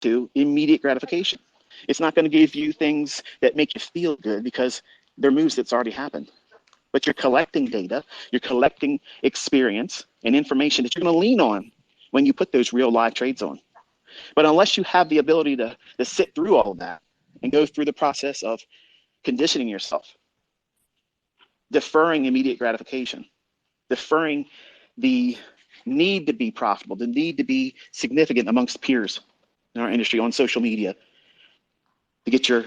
to immediate gratification. It's not going to give you things that make you feel good because they're moves that's already happened. But you're collecting data, you're collecting experience and information that you're going to lean on when you put those real live trades on. But unless you have the ability to sit through all of that and go through the process of conditioning yourself, deferring immediate gratification, deferring the need to be profitable, the need to be significant amongst peers in our industry on social media, to get your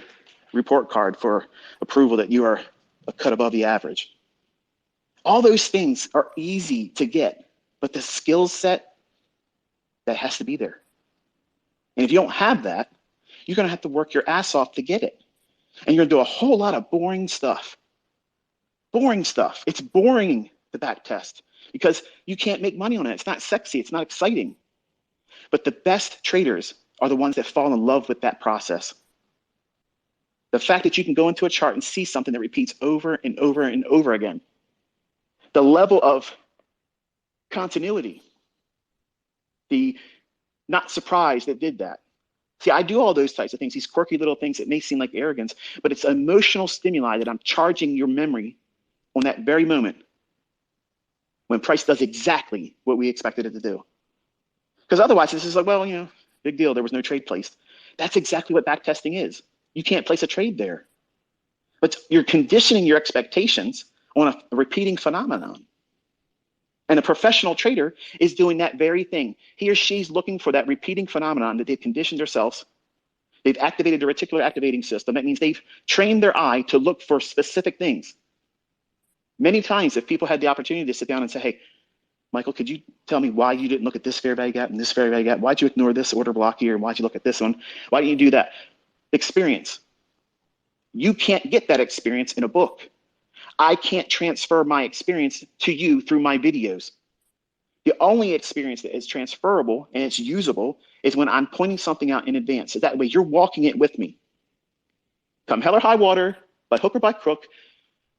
report card for approval that you are a cut above the average. All those things are easy to get, but the skill set, that has to be there. And if you don't have that, you're going to have to work your ass off to get it. And you're going to do a whole lot of boring stuff. Boring stuff. It's boring, the back test, because you can't make money on it. It's not sexy. It's not exciting. But the best traders are the ones that fall in love with that process. The fact that you can go into a chart and see something that repeats over and over and over again. The level of continuity. The not surprised that did that. See, I do all those types of things, these quirky little things that may seem like arrogance, but it's emotional stimuli that I'm charging your memory on that very moment when price does exactly what we expected it to do. Because otherwise, this is like, well, you know, big deal, there was no trade placed. That's exactly what backtesting is. You can't place a trade there. But you're conditioning your expectations on a repeating phenomenon. And a professional trader is doing that very thing. He or she's looking for that repeating phenomenon that they've conditioned themselves. They've activated the reticular activating system. That means they've trained their eye to look for specific things. Many times, if people had the opportunity to sit down and say, hey, Michael, could you tell me why you didn't look at this fair value gap and this fair value gap? Why'd you ignore this order block here? And why'd you look at this one? Why didn't you do that? Experience. You can't get that experience in a book. I can't transfer my experience to you through my videos. The only experience that is transferable and it's usable is when I'm pointing something out in advance. So that way you're walking it with me. Come hell or high water, by hook or by crook,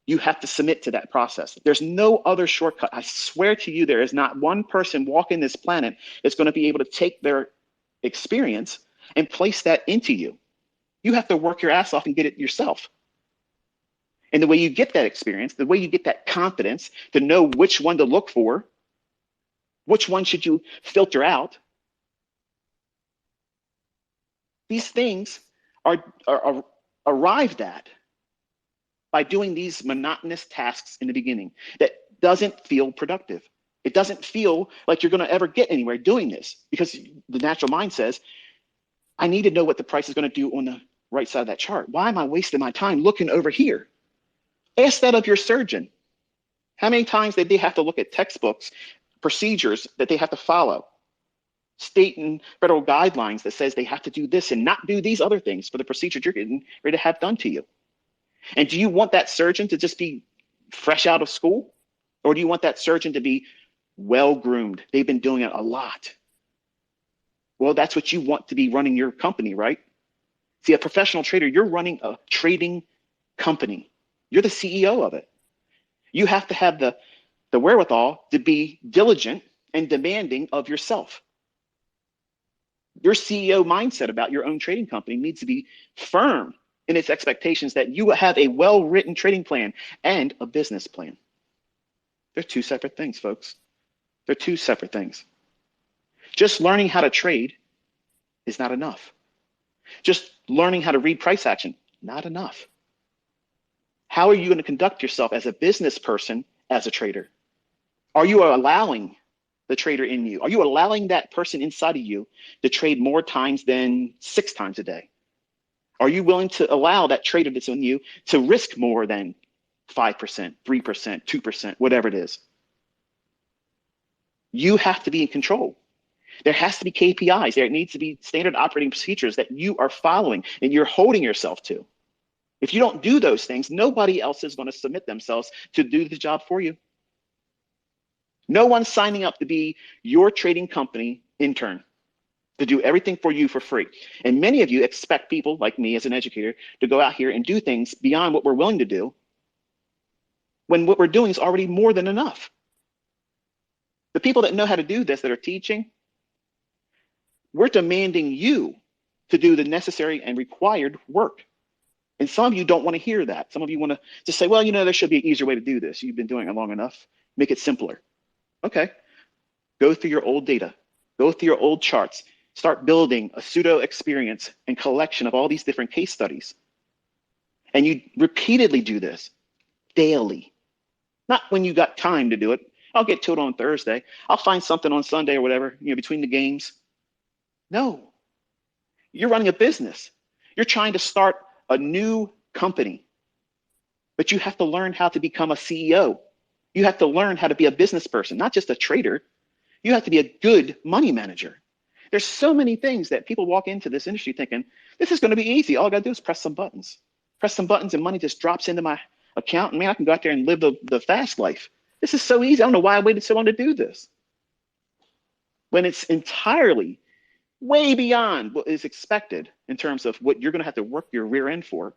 you have to submit to that process. There's no other shortcut. I swear to you, there is not one person walking this planet that's going to be able to take their experience and place that into you. You have to work your ass off and get it yourself. And the way you get that experience, the way you get that confidence to know which one to look for, which one should you filter out, these things are arrived at by doing these monotonous tasks in the beginning that doesn't feel productive. It doesn't feel like you're going to ever get anywhere doing this because the natural mind says, I need to know what the price is going to do on the right side of that chart. Why am I wasting my time looking over here? Ask that of your surgeon. How many times did they have to look at textbooks, procedures that they have to follow, state and federal guidelines that says they have to do this and not do these other things for the procedures you're getting ready to have done to you? And do you want that surgeon to just be fresh out of school? Or do you want that surgeon to be well-groomed? They've been doing it a lot. Well, that's what you want to be running your company, right? See, a professional trader, you're running a trading company. You're the CEO of it. You have to have the wherewithal to be diligent and demanding of yourself. Your CEO mindset about your own trading company needs to be firm in its expectations that you have a well-written trading plan and a business plan. They're two separate things, folks. They're two separate things. Just learning how to trade is not enough. Just learning how to read price action, not enough. How are you going to conduct yourself as a business person, as a trader? Are you allowing the trader in you? Are you allowing that person inside of you to trade more times than 6 times a day? Are you willing to allow that trader that's in you to risk more than 5%, 3%, 2%, whatever it is? You have to be in control. There has to be KPIs. There needs to be standard operating procedures that you are following and you're holding yourself to. If you don't do those things, nobody else is going to submit themselves to do the job for you. No one's signing up to be your trading company intern, to do everything for you for free. And many of you expect people like me as an educator to go out here and do things beyond what we're willing to do when what we're doing is already more than enough. The people that know how to do this, that are teaching, we're demanding you to do the necessary and required work. And some of you don't want to hear that. Some of you want to just say, well, you know, there should be an easier way to do this. You've been doing it long enough. Make it simpler. Okay. Go through your old data. Go through your old charts. Start building a pseudo experience and collection of all these different case studies. And you repeatedly do this daily. Not when you got time to do it. I'll get to it on Thursday. I'll find something on Sunday or whatever, you know, between the games. No. You're running a business. You're trying to start a new company. But you have to learn how to become a CEO. You have to learn how to be a business person, not just a trader. You have to be a good money manager. There's so many things that people walk into this industry thinking, this is going to be easy. All I got to do is press some buttons. Press some buttons and money just drops into my account. And man, I can go out there and live the fast life. This is so easy. I don't know why I waited so long to do this. When it's entirely way beyond what is expected in terms of what you're going to have to work your rear end for.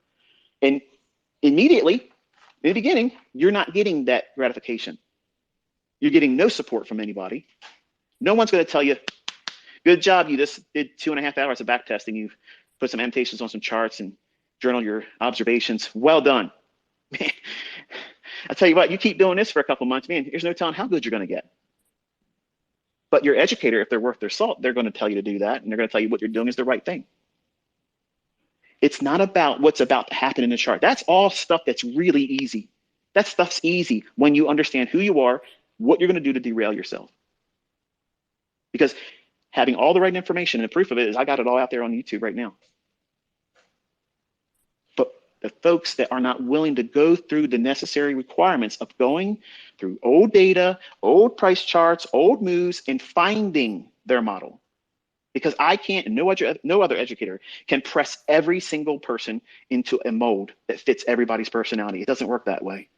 And immediately, in the beginning, you're not getting that gratification. You're getting no support from anybody. No one's going to tell you, good job, you just did 2.5 hours of back testing. You've put some annotations on some charts and journal your observations. Well done. Man, I tell you what, you keep doing this for a couple months, man, there's no telling how good you're going to get. But your educator, if they're worth their salt, they're going to tell you to do that, and they're going to tell you what you're doing is the right thing. It's not about what's about to happen in the chart. That's all stuff that's really easy. That stuff's easy when you understand who you are, what you're going to do to derail yourself. Because having all the right information, and the proof of it is I got it all out there on YouTube right now. But the folks that are not willing to go through the necessary requirements of going through old data, old price charts, old moves, and finding their model. Because I can't, and no other educator can press every single person into a mold that fits everybody's personality. It doesn't work that way.